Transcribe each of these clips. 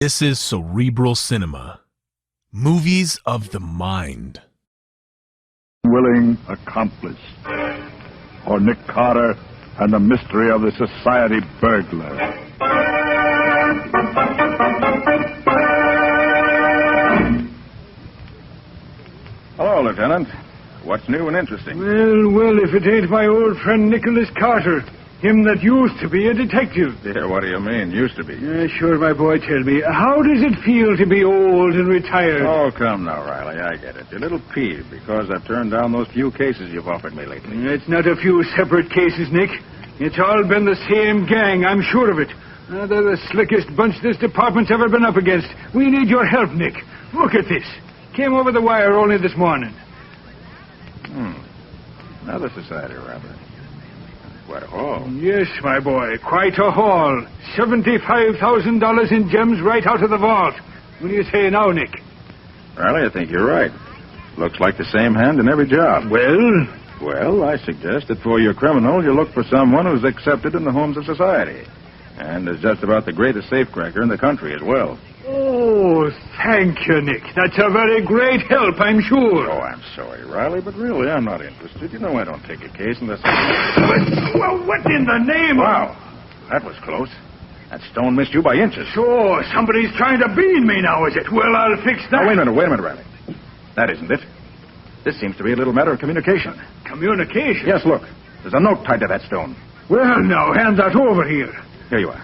This is Cerebral Cinema. Movies of the mind. Unwilling Accomplice, or Nick Carter and the Mystery of the Society Burglar. Hello, Lieutenant. What's new and interesting? Well, if it ain't my old friend Nicolas Carter, him that used to be a detective. Yeah, what do you mean, used to be? Sure, my boy, tell me, how does it feel to be old and retired? Oh, come now, Riley, I get it. You're a little peeved because I've turned down those few cases you've offered me lately. It's not a few separate cases, Nick. It's all been the same gang, I'm sure of it. They're the slickest bunch this department's ever been up against. We need your help, Nick. Look at this. Came over the wire only this morning. Another society robbery. Quite a haul. Yes, my boy, quite a haul. $75,000 in gems right out of the vault. What do you say now, Nick? Riley, I think you're right. Looks like the same hand in every job. Well, I suggest that for your criminal, you look for someone who's accepted in the homes of society. And is just about the greatest safecracker in the country as well. Oh, thank you, Nick. That's a very great help, I'm sure. Oh, I'm sorry, Riley, but really, I'm not interested. You know I don't take a case unless... Well, what in the name of... Wow, that was close. That stone missed you by inches. So, somebody's trying to bean me now, is it? Well, I'll fix that. Now, wait a minute, Riley. That isn't it. This seems to be a little matter of communication. Communication? Yes, look. There's a note tied to that stone. Well, now, hand that over here. Here you are.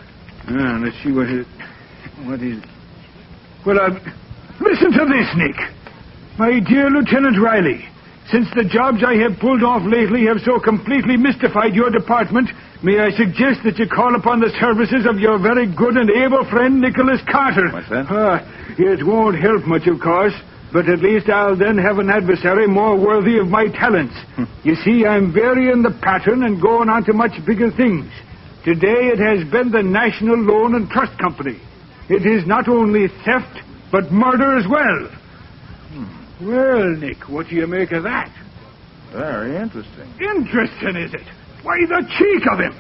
Let's see what is... Well, listen to this, Nick. My dear Lieutenant Riley, since the jobs I have pulled off lately have so completely mystified your department, may I suggest that you call upon the services of your very good and able friend, Nicolas Carter. What's that? It won't help much, of course, but at least I'll then have an adversary more worthy of my talents. You see, I'm varying the pattern and going on to much bigger things. Today it has been the National Loan and Trust Company. It is not only theft, but murder as well. Well, Nick, what do you make of that? Very interesting. Interesting, is it? Why, the cheek of him.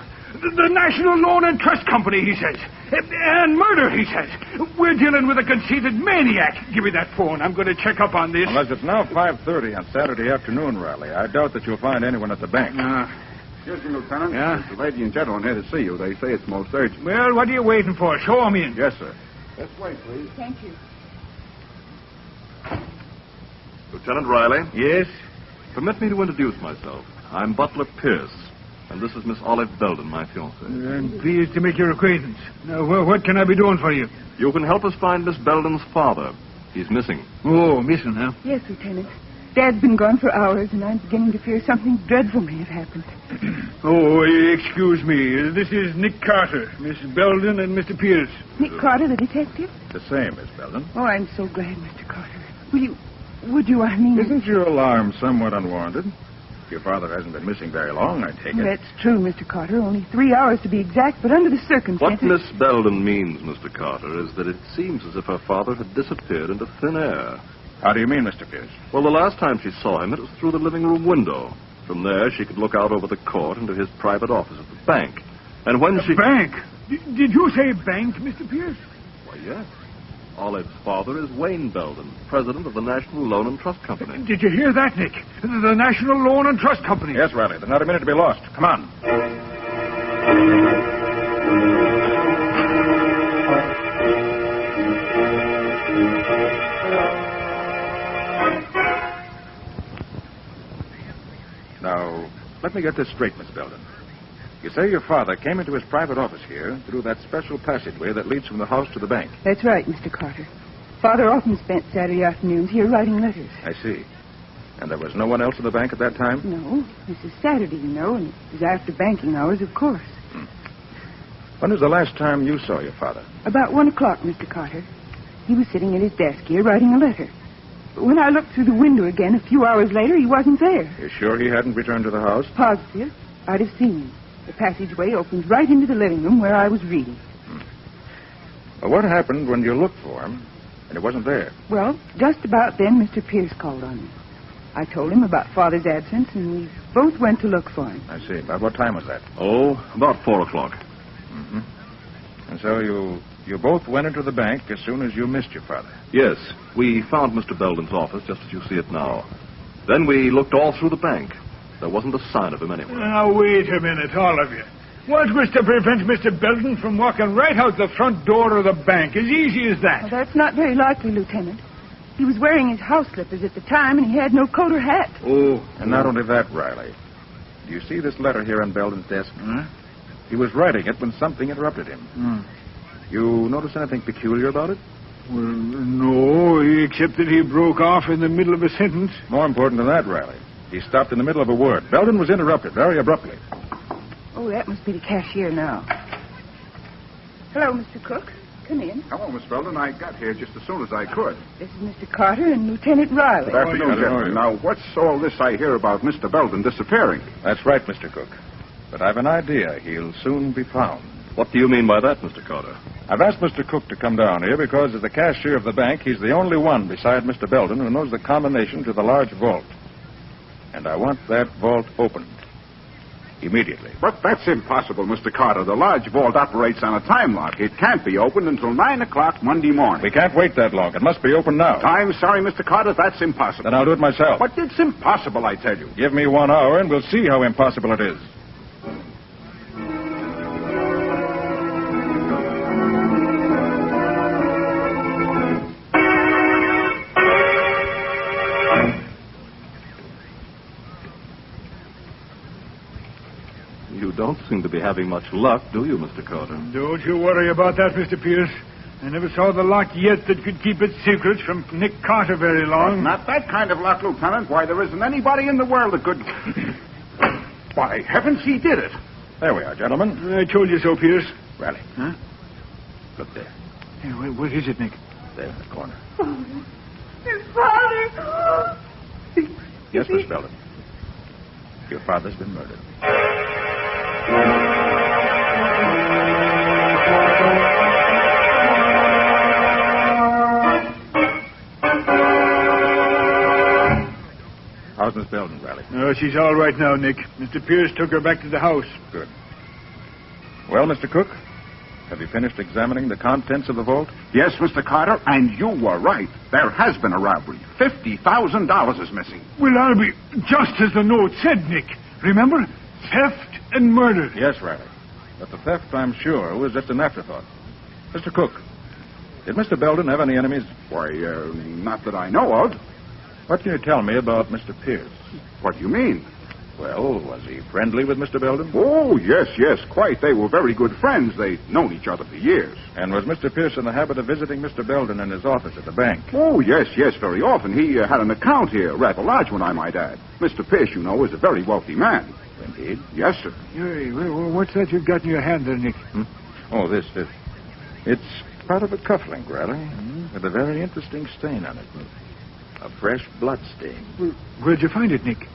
The National Loan and Trust Company, he says. And murder, he says. We're dealing with a conceited maniac. Give me that phone. I'm going to check up on this. Unless it's now 5:30 on Saturday afternoon, Riley. I doubt that you'll find anyone at the bank. Excuse me, Lieutenant. Yeah? There's a lady and gentleman here to see you. They say it's most urgent. Well, what are you waiting for? Show 'em in. Yes, sir. This way, please. Thank you. Lieutenant Riley, Yes? permit me to introduce myself. I'm Butler Pierce, and this is Miss Olive Belden, my fiancée. I'm pleased to make your acquaintance. Now, what can I be doing for you? You can help us find Miss Belden's father. He's missing. Oh, missing, huh? Yes, Lieutenant. Dad's been gone for hours, and I'm beginning to fear something dreadful may have happened. Oh, excuse me. This is Nick Carter, Miss Belden, and Mr. Pierce. Nick Carter, the detective? The same, Miss Belden. Oh, I'm so glad, Mr. Carter. Would you, Isn't your alarm somewhat unwarranted? Your father hasn't been missing very long, I take it. That's true, Mr. Carter. Only 3 hours to be exact, but under the What circumstances... Miss Belden means, Mr. Carter, is that it seems as if her father had disappeared into thin air. How do you mean, Mr. Pierce? Well, the last time she saw him, it was through the living room window. From there, she could look out over the court into his private office at the bank. And when she... Bank? Did you say bank, Mr. Pierce? Why, yes. Olive's father is Wayne Belden, president of the National Loan and Trust Company. Did you hear that, Nick? The National Loan and Trust Company. Yes, Riley. There's not a minute to be lost. Come on. Now, let me get this straight, Miss Belden. You say your father came into his private office here through that special passageway that leads from the house to the bank. That's right, Mr. Carter. Father often spent Saturday afternoons here writing letters. I see. And there was no one else in the bank at that time? No, this is Saturday, you know, and it was after banking hours, of course. When was the last time you saw your father? About 1 o'clock, Mr. Carter. He was sitting at his desk here writing a letter. But when I looked through the window again a few hours later, he wasn't there. You're sure he hadn't returned to the house? Positive. I'd have seen him. The passageway opens right into the living room where I was reading. Well, what happened when you looked for him and he wasn't there? Well, just about then, Mr. Pierce called on me. I told him about Father's absence, and we both went to look for him. I see. About what time was that? Oh, about 4 o'clock. And so you You both went into the bank as soon as you missed your father. Yes, we found Mr. Belden's office just as you see it now. Then we looked all through the bank. There wasn't a sign of him anywhere. Now, wait a minute, all of you. What was to prevent Mr. Belden from walking right out the front door of the bank? As easy as that. Well, that's not very likely, Lieutenant. He was wearing his house slippers at the time, and he had no coat or hat. Oh. And not only that, Riley. Do you see this letter here on Belden's desk? He was writing it when something interrupted him. You notice anything peculiar about it? Well, no, except that he broke off in the middle of a sentence. More important than that, Riley. He stopped in the middle of a word. Belden was interrupted very abruptly. Oh, that must be the cashier now. Hello, Mr. Cook. Come in. Hello, Miss Belden. I got here just as soon as I could. This is Mr. Carter and Lieutenant Riley. Good afternoon, gentlemen. Now, what's all this I hear about Mr. Belden disappearing? That's right, Mr. Cook. But I've an idea he'll soon be found. What do you mean by that, Mr. Carter? I've asked Mr. Cook to come down here because as the cashier of the bank, he's the only one beside Mr. Belden who knows the combination to the large vault. And I want that vault opened. Immediately. But that's impossible, Mr. Carter. The large vault operates on a time lock. It can't be opened until 9 o'clock Monday morning. We can't wait that long. It must be open now. I'm sorry, Mr. Carter. That's impossible. Then I'll do it myself. But it's impossible, I tell you. Give me 1 hour and we'll see how impossible it is. You don't seem to be having much luck, do you, Mr. Carter? Don't you worry about that, Mr. Pierce. I never saw the lock yet that could keep its secrets from Nick Carter very long. Not that kind of lock, Lieutenant. Why, there isn't anybody in the world that could... By heavens, he did it. There we are, gentlemen. I told you so, Pierce. Riley. Huh? Look there. Hey, what is it, Nick? There in the corner. His father! Yes, Miss Belden. Your father's been murdered. How's Miss Belden, Riley? Oh, she's all right now, Nick. Mr. Pierce took her back to the house. Good. Well, Mr. Cook, have you finished examining the contents of the vault? Yes, Mr. Carter, and you were right. There has been a robbery. $50,000 is missing. Well, I'll be just as the note said, Nick. Remember? Theft and murder. Yes, Riley. But the theft, I'm sure, was just an afterthought. Mr. Cook, did Mr. Belden have any enemies? Why, not that I know of. What can you tell me about Mr. Pierce? What do you mean? Well, was he friendly with Mr. Belden? Oh, yes, quite. They were very good friends. They'd known each other for years. And was Mr. Pierce in the habit of visiting Mr. Belden in his office at the bank? Oh, yes, very often. He had an account here, rather large one, I might add. Mr. Pierce, you know, is a very wealthy man. Indeed. Yes, sir. Hey, what's that you've got in your hand there, Nick? Oh, this. It's part of a cufflink, Riley, with a very interesting stain on it. A fresh blood stain. Well, where'd you find it, Nick?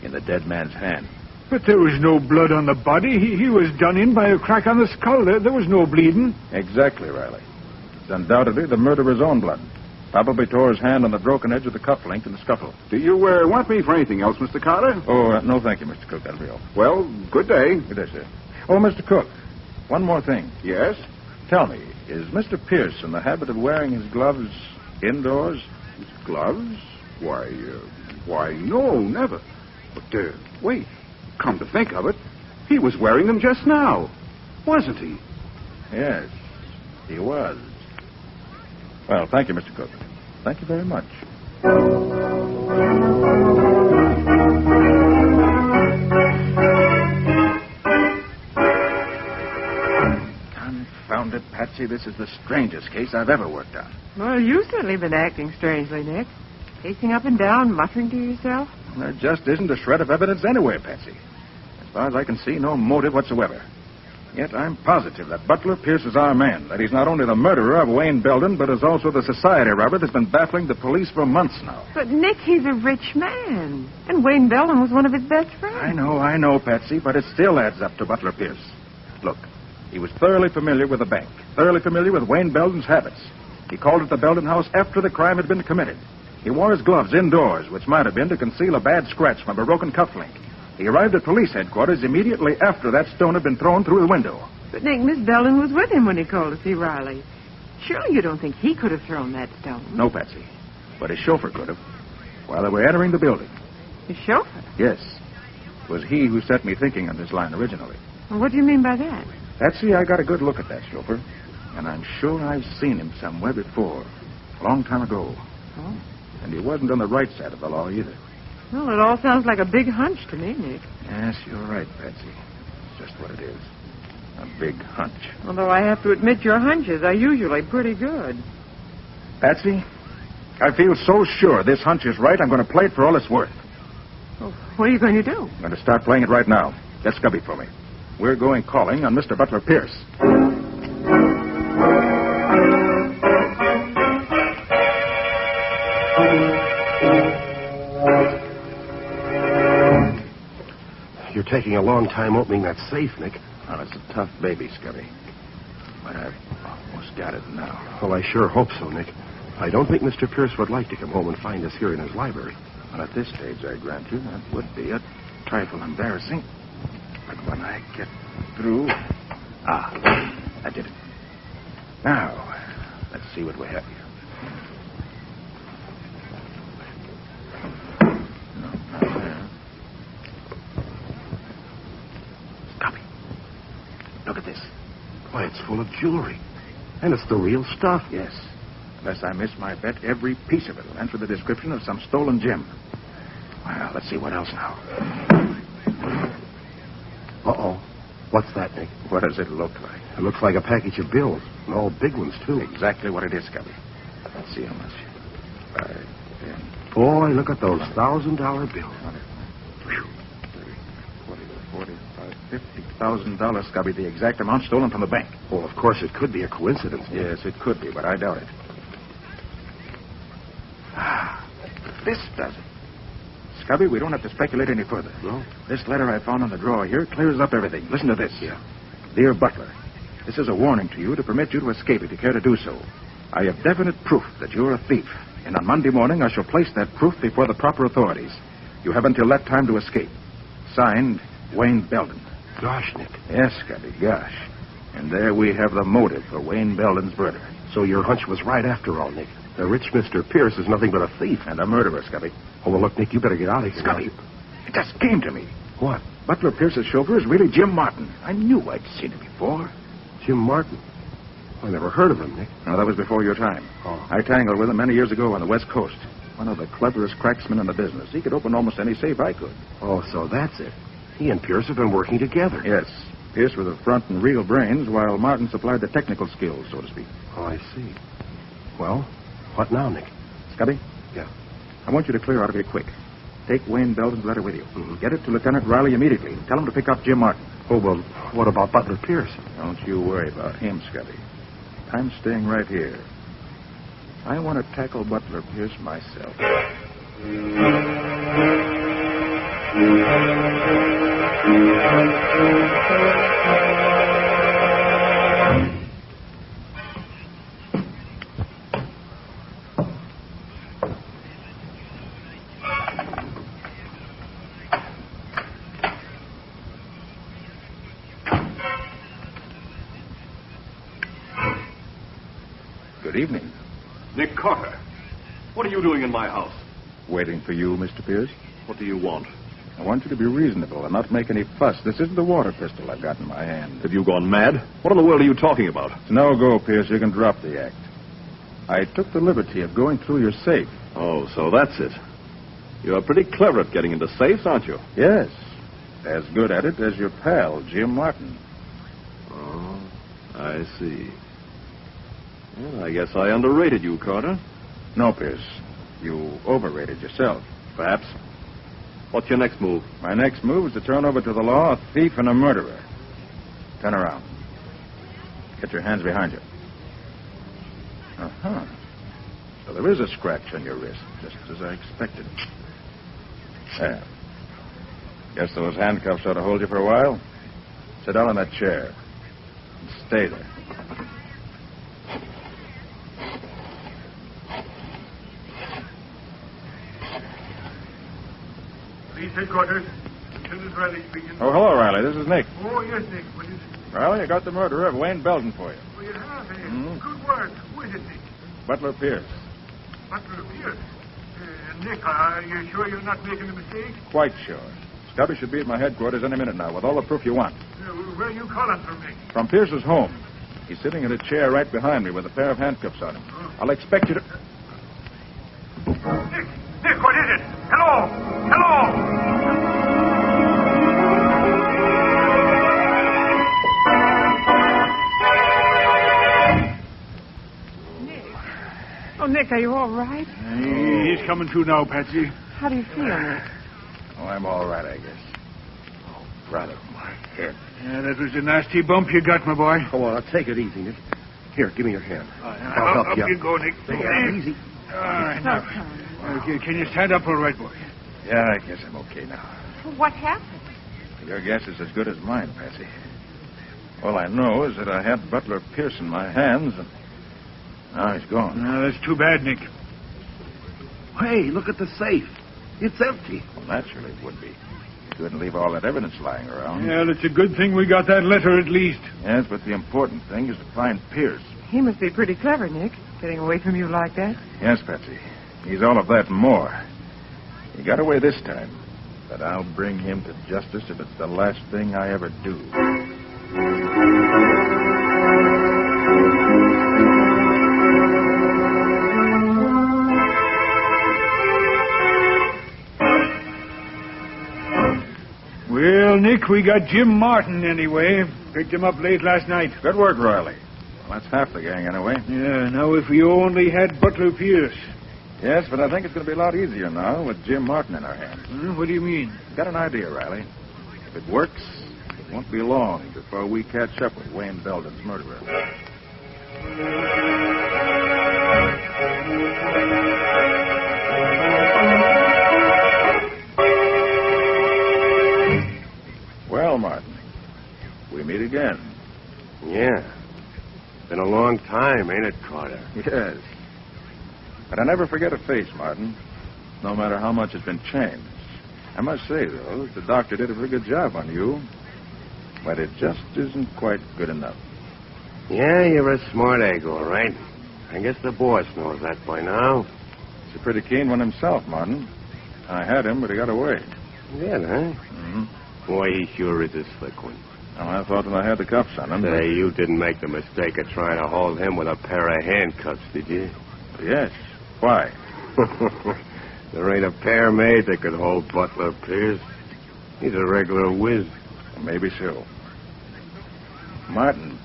In the dead man's hand. But there was no blood on the body. He was done in by a crack on the skull. There was no bleeding. Exactly, Riley. It's undoubtedly the murderer's own blood. Probably tore his hand on the broken edge of the cufflink in the scuffle. Do you want me for anything else, Mr. Carter? Oh, no, thank you, Mr. Cook. That'll be all. Well, good day. Good day, sir. Oh, Mr. Cook, one more thing. Yes? Tell me, is Mr. Pierce in the habit of wearing his gloves indoors? His gloves? Why, no, never. But, wait. Come to think of it, he was wearing them just now. Wasn't he? Yes, he was. Well, thank you, Mr. Cook. Thank you very much. Confound it, Patsy. This is the strangest case I've ever worked on. Well, you've certainly been acting strangely, Nick. Pacing up and down, muttering to yourself. There just isn't a shred of evidence anywhere, Patsy. As far as I can see, no motive whatsoever. Yet I'm positive that Butler Pierce is our man, that he's not only the murderer of Wayne Belden, but is also the society robber that's been baffling the police for months now. But, Nick, he's a rich man. And Wayne Belden was one of his best friends. I know, Patsy, but it still adds up to Butler Pierce. Look, he was thoroughly familiar with the bank, thoroughly familiar with Wayne Belden's habits. He called at the Belden house after the crime had been committed. He wore his gloves indoors, which might have been to conceal a bad scratch from a broken cufflink. He arrived at police headquarters immediately after that stone had been thrown through the window. But, Nick, Miss Belden was with him when he called to see Riley. Surely you don't think he could have thrown that stone? No, Patsy. But his chauffeur could have. While they were entering the building. His chauffeur? Yes. It was he who set me thinking on this line originally. Well, what do you mean by that? Patsy, I got a good look at that chauffeur. And I'm sure I've seen him somewhere before. A long time ago. Oh. And he wasn't on the right side of the law either. Well, it all sounds like a big hunch to me, Nick. Yes, you're right, Patsy. It's just what it is. A big hunch. Although I have to admit your hunches are usually pretty good. Patsy, I feel so sure this hunch is right, I'm going to play it for all it's worth. Well, what are you going to do? I'm going to start playing it right now. Get Scubby for me. We're going calling on Mr. Butler Pierce. You're taking a long time opening that safe, Nick. Well, it's a tough baby, Scubby. But I've almost got it now. Well, I sure hope so, Nick. I don't think Mr. Pierce would like to come home and find us here in his library. Well, at this stage, I grant you, that would be a trifle embarrassing. But when I get through... I did it. Now, let's see what we have here. No, not there. Scubby, look at this. Why, it's full of jewelry. And it's the real stuff. Yes. Unless I miss my bet, every piece of it will answer the description of some stolen gem. Well, let's see what else now. Uh-oh. What's that, Nick? What does it look like? It looks like a package of bills, and all big ones, too. Exactly what it is, Scubby. Let's see how much. 5, 10. Boy, look at those $1,000 bills. 40, $50,000, Scubby, the exact amount stolen from the bank. Well, of course, it could be a coincidence. Yes, it could be, but I doubt it. This does it. Scubby, we don't have to speculate any further. No? This letter I found on the drawer here clears up everything. Listen to this. Yeah. Dear Butler, this is a warning to you to permit you to escape if you care to do so. I have definite proof that you're a thief, and on Monday morning I shall place that proof before the proper authorities. You have until that time to escape. Signed, Wayne Belden. Gosh, Nick. Yes, Scubby, gosh. And there we have the motive for Wayne Belden's murder. So your hunch was right after all, Nick. The rich Mr. Pierce is nothing but a thief. And a murderer, Scubby. Oh, well, look, Nick, you better get out of here. Scubby, it just came to me. What? Butler Pierce's chauffeur is really Jim Martin. I knew I'd seen him before. Jim Martin? I never heard of him, Nick. No, that was before your time. Oh. I tangled with him many years ago on the West Coast. One of the cleverest cracksmen in the business. He could open almost any safe I could. Oh, so that's it. He and Pierce have been working together. Yes. Pierce was the front and real brains, while Martin supplied the technical skills, so to speak. Oh, I see. Well, what now, Nick? Scubby? Yeah. I want you to clear out of here quick. Take Wayne Belden's letter with you. Get it to Lieutenant Riley immediately. Tell him to pick up Jim Martin. Oh, well, what about Butler Pierce? Don't you worry about him, Scubby. I'm staying right here. I want to tackle Butler Pierce myself. Good evening. Nick Carter, what are you doing in my house? Waiting for you, Mr. Pierce. What do you want? I want you to be reasonable and not make any fuss. This isn't the water pistol I've got in my hand. Have you gone mad? What in the world are you talking about? It's no go, Pierce. You can drop the act. I took the liberty of going through your safe. Oh, so that's it. You're pretty clever at getting into safes, aren't you? Yes. As good at it as your pal, Jim Martin. Oh, I see. Well, I guess I underrated you, Carter. No, Pierce. You overrated yourself. Perhaps. What's your next move? My next move is to turn over to the law a thief and a murderer. Turn around. Get your hands behind you. Uh-huh. So there is a scratch on your wrist, just as I expected. There. Guess those handcuffs ought to hold you for a while. Sit down in that chair. And stay there. Police headquarters. Lieutenant Riley speaking. Oh, hello, Riley. This is Nick. Oh, yes, Nick. What is it? Riley, I got the murderer of Wayne Belden for you. Well, you have, eh? Mhm. Good work. Who is it, Nick? Butler Pierce. Butler Pierce. Nick, are you sure you're not making a mistake? Quite sure. Stubby should be at my headquarters any minute now with all the proof you want. Where are you calling from, Nick? From Pierce's home. He's sitting in a chair right behind me with a pair of handcuffs on him. I'll expect you to... Nick, what is it? Hello! Hello! Oh, Nick, are you all right? He's coming to now, Patsy. How do you feel, Nick? Oh, I'm all right, I guess. Oh, brother, my head. Yeah, that was a nasty bump you got, my boy. Come on, take it easy, Nick. Here, give me your hand. I'll help you. Up you go, Nick. Easy. All right, now. Okay, can you stand up all right, boy? Yeah, I guess I'm okay now. Well, what happened? Your guess is as good as mine, Patsy. All I know is that I had Butler Pierce in my hands, and now he's gone. No, that's too bad, Nick. Hey, look at the safe. It's empty. Well, naturally it would be. You couldn't leave all that evidence lying around. Yeah, it's a good thing we got that letter at least. Yes, but the important thing is to find Pierce. He must be pretty clever, Nick, getting away from you like that. Yes, Patsy. He's all of that and more. He got away this time, but I'll bring him to justice if it's the last thing I ever do. Well, Nick, we got Jim Martin anyway. Picked him up late last night. Good work, Riley. Well, that's half the gang anyway. Yeah, now if we only had Butler Pierce. Yes, but I think it's going to be a lot easier now with Jim Martin in our hands. What do you mean? Got an idea, Riley. If it works, it won't be long before we catch up with Wayne Belden's murderer. Well, Martin, we meet again. Yeah. Been a long time, ain't it, Carter? Yes. But I never forget a face, Martin, no matter how much has been changed. I must say, though, that the doctor did a pretty good job on you, but it just isn't quite good enough. Yeah, you're a smart egg, all right. I guess the boss knows that by now. He's a pretty keen one himself, Martin. I had him, but he got away. Yeah, huh? Mm-hmm. Boy, he sure is a slick one. Well, I thought when I had the cuffs on him... Say, you didn't make the mistake of trying to hold him with a pair of handcuffs, did you? Yes. Why? There ain't a pair made that could hold Butler Pierce. He's a regular whiz. Well, maybe so. Martin,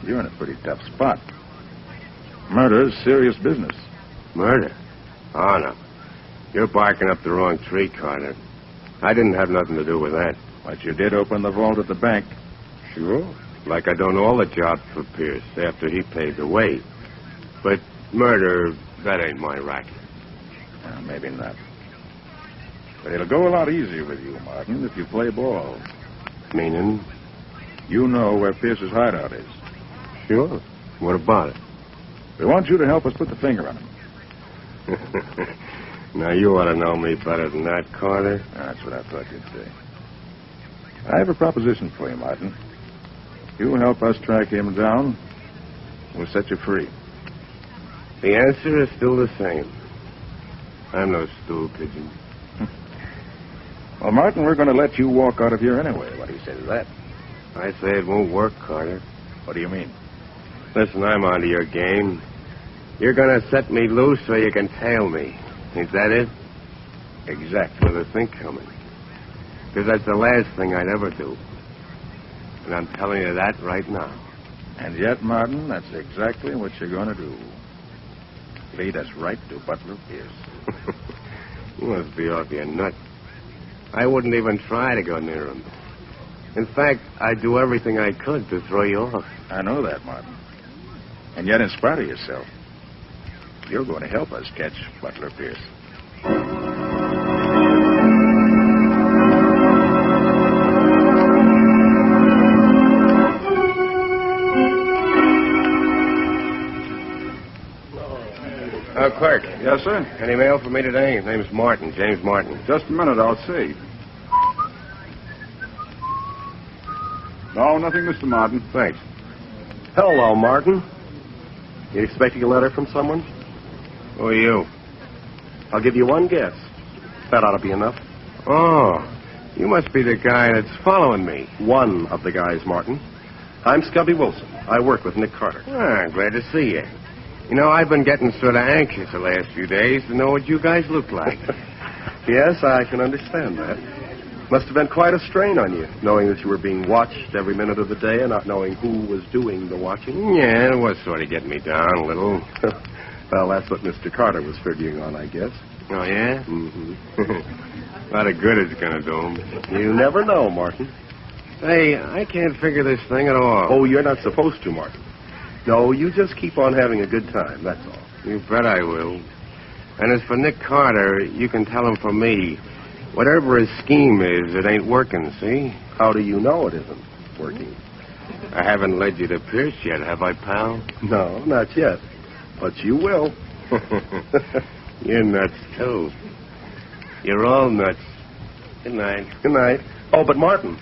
you're in a pretty tough spot. Murder's serious business. Murder? Oh, no. You're barking up the wrong tree, Carter. I didn't have nothing to do with that. But you did open the vault at the bank. Sure. Like I done all the jobs for Pierce after he paved the way. But murder, that ain't my racket. Maybe not. But it'll go a lot easier with you, Martin, if you play ball. Meaning? You know where Pierce's hideout is. Sure. What about it? We want you to help us put the finger on him. Now, you ought to know me better than that, Carter. That's what I thought you'd say. I have a proposition for you, Martin. If you help us track him down, we'll set you free. The answer is still the same. I'm no stool pigeon. Well, Martin, we're going to let you walk out of here anyway. What do you say to that? I say it won't work, Carter. What do you mean? Listen, I'm onto your game. You're going to set me loose so you can tail me. Is that it? Exactly. With a think coming. Because that's the last thing I'd ever do. And I'm telling you that right now. And yet, Martin, that's exactly what you're going to do. Lead us right to Butler Pierce. You must be off your nut. I wouldn't even try to go near him. In fact, I'd do everything I could to throw you off. I know that, Martin. And yet, in spite of yourself, you're going to help us catch Butler Pierce. Clerk. Yes, sir? Any mail for me today? His name's Martin, James Martin. Just a minute, I'll see. No, nothing, Mr. Martin. Thanks. Hello, Martin. You expecting a letter from someone? Who are you? I'll give you one guess. That ought to be enough. Oh, you must be the guy that's following me. One of the guys, Martin. I'm Scubby Wilson. I work with Nick Carter. Ah, glad to see you. You know, I've been getting sort of anxious the last few days to know what you guys look like. Yes, I can understand that. Must have been quite a strain on you, knowing that you were being watched every minute of the day and not knowing who was doing the watching. Yeah, it was sort of getting me down a little. Well, that's what Mr. Carter was figuring on, I guess. Oh, yeah? Mm-hmm. A lot of good it's going to do him. You never know, Martin. Hey, I can't figure this thing at all. Oh, you're not supposed to, Martin. No, you just keep on having a good time, that's all. You bet I will. And as for Nick Carter, you can tell him from me, whatever his scheme is, it ain't working, see? How do you know it isn't working? I haven't led you to Pierce yet, have I, pal? No, not yet. But you will. You're nuts, too. You're all nuts. Good night. Good night. Oh, but Martin,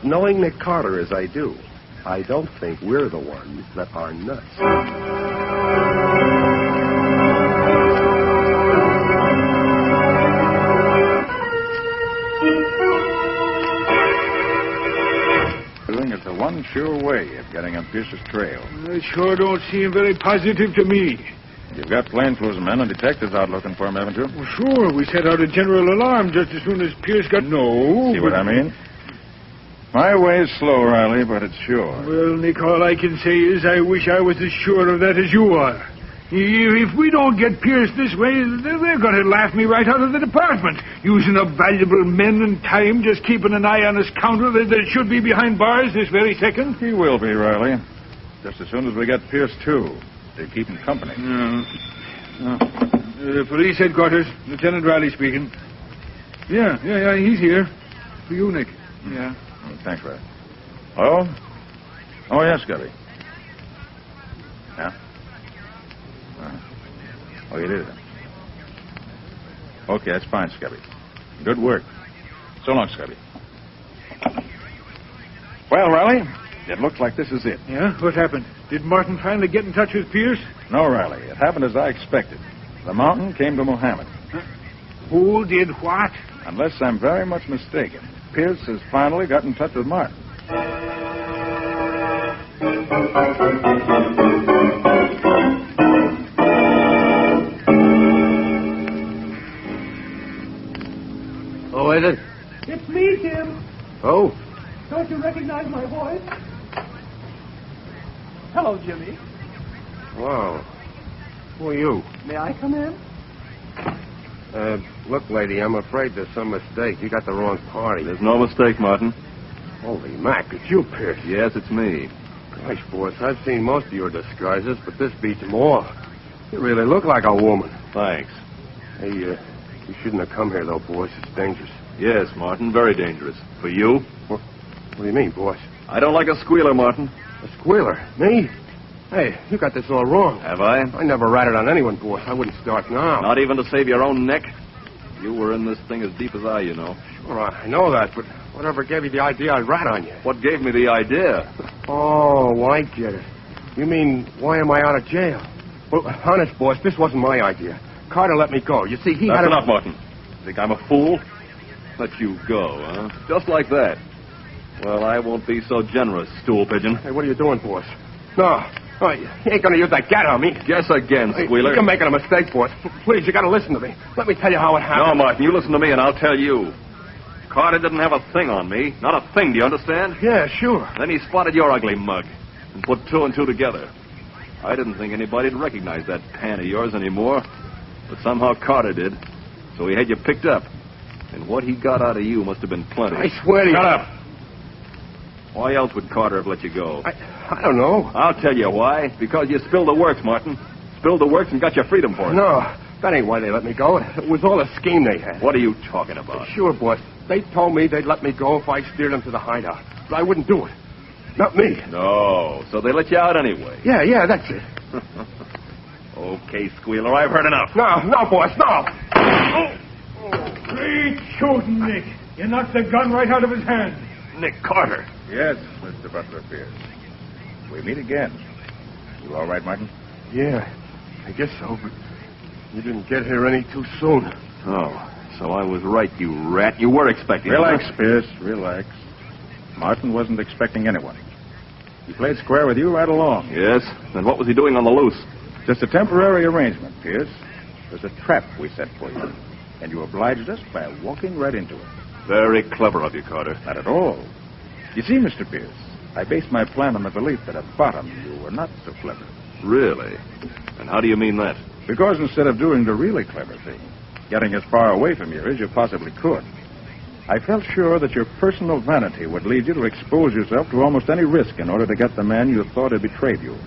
knowing Nick Carter as I do, I don't think we're the ones that are nuts. Is the one sure way of getting on Pierce's trail. It sure don't seem very positive to me. You've got plainclothes men and detectives out looking for him, haven't you? Well, sure, we set out a general alarm just as soon as Pierce got... No. See what I mean? My way is slow, Riley, but it's sure. Well, Nick, all I can say is I wish I was as sure of that as you are. If we don't get Pierce this way, they're going to laugh me right out of the department. Using up valuable men and time, just keeping an eye on his counter that should be behind bars this very second. He will be, Riley. Just as soon as we get Pierce, too. They keep him company. Police headquarters, Lieutenant Riley speaking. Yeah, he's here. For you, Nick. Yeah. Oh, thanks, Riley. Oh? Oh, yes, Scubby. Yeah? Oh, you did it. Okay, that's fine, Scubby. Good work. So long, Scubby. Well, Riley, it looks like this is it. Yeah? What happened? Did Martin finally get in touch with Pierce? No, Riley. It happened as I expected. The mountain came to Mohammed. Huh? Who did what? Unless I'm very much mistaken, Pierce has finally got in touch with Martin. Oh, is it? It's me, Jim. Oh? Don't you recognize my voice? Hello, Jimmy. Wow. Who are you? May I come in? Look, lady, I'm afraid there's some mistake. You got the wrong party. There's no mistake, Martin. Holy Mac, it's you, Pierce. Yes, it's me. Gosh, boss, I've seen most of your disguises, but this beats them all. You really look like a woman. Thanks. Hey, you shouldn't have come here, though, boss. It's dangerous. Yes, Martin, very dangerous. For you? What do you mean, boss? I don't like a squealer, Martin. A squealer? Me? Hey, you got this all wrong. Have I? I never ratted on anyone, boss. I wouldn't start now. Not even to save your own neck? You were in this thing as deep as I, you know. Sure, I know that, but whatever gave you the idea I'd rat on you? What gave me the idea? Oh, I get it. You mean, why am I out of jail? Well, honest, boss, this wasn't my idea. Carter let me go. You see, he That's had enough, Martin. Think I'm a fool? Let you go, huh? Just like that. Well, I won't be so generous, stool pigeon. Hey, what are you doing, boss? No, you ain't gonna use that gat on me. Guess again, squealer. You're making a mistake, boss. Please, you gotta listen to me. Let me tell you how it happened. No, Martin, you listen to me and I'll tell you. Carter didn't have a thing on me. Not a thing, do you understand? Yeah, sure. Then he spotted your ugly mug and put two and two together. I didn't think anybody'd recognize that pan of yours anymore, but somehow Carter did. So he had you picked up. And what he got out of you must have been plenty. I swear to you. Shut up. Why else would Carter have let you go? I don't know. I'll tell you why. Because you spilled the works, Martin. Spilled the works and got your freedom for it. No, that ain't why they let me go. It was all a scheme they had. What are you talking about? Sure, boss. They told me they'd let me go if I steered them to the hideout. But I wouldn't do it. Not me. No, so they let you out anyway. Yeah, that's it. Okay, squealer, I've heard enough. No, boss, no. Great shooting, Nick. You knocked the gun right out of his hand. Nick Carter. Yes, Mr. Butler Pierce. We meet again. You all right, Martin? Yeah, I guess so, but you didn't get here any too soon. Oh, so I was right, you rat. You were expecting me, Relax, huh? Pierce, relax. Martin wasn't expecting anyone. He played square with you right along. Yes? Then what was he doing on the loose? Just a temporary arrangement, Pierce. It was a trap we set for you. And you obliged us by walking right into it. Very clever of you, Carter. Not at all. You see, Mr. Pierce, I based my plan on the belief that at bottom you were not so clever. Really? And how do you mean that? Because instead of doing the really clever thing, getting as far away from here as you possibly could, I felt sure that your personal vanity would lead you to expose yourself to almost any risk in order to get the man you thought had betrayed you.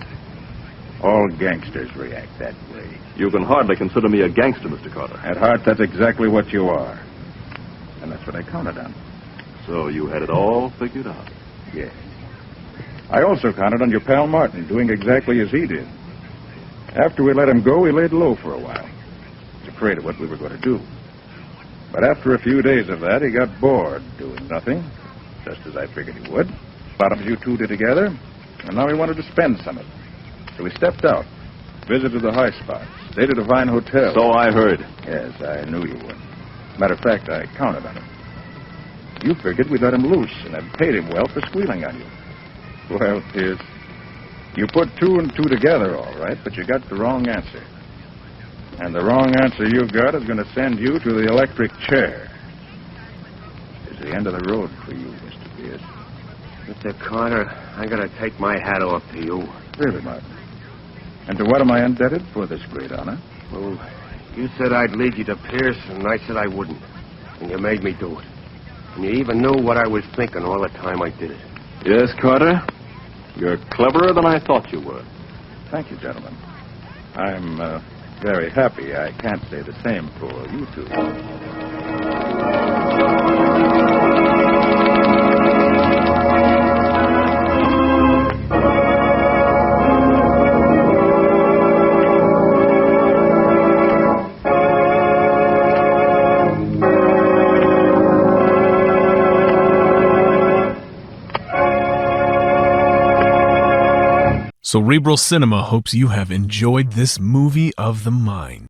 All gangsters react that way. You can hardly consider me a gangster, Mr. Carter. At heart, that's exactly what you are. And that's what I counted on. So you had it all figured out. Yes. I also counted on your pal Martin doing exactly as he did. After we let him go, he laid low for a while. He was afraid of what we were going to do. But after a few days of that, he got bored doing nothing, just as I figured he would. Bottoms you two did together, and now he wanted to spend some of it. So he stepped out, visited the high spots, stayed at a fine hotel. So I heard. Yes, I knew you would. Matter of fact, I counted on him. You figured we'd let him loose and had paid him well for squealing on you. Well, Pierce, you put two and two together all right, but you got the wrong answer. And the wrong answer you got is going to send you to the electric chair. It's the end of the road for you, Mr. Pierce. Mr. Carter, I gotta take my hat off to you. Really, Martin. And to what am I indebted for this great honor? Well, you said I'd lead you to Pierce, and I said I wouldn't. And you made me do it. And you even knew what I was thinking all the time I did it. Yes, Carter? You're cleverer than I thought you were. Thank you, gentlemen. I'm very happy I can't say the same for you two. Cerebral Cinema hopes you have enjoyed this movie of the mind.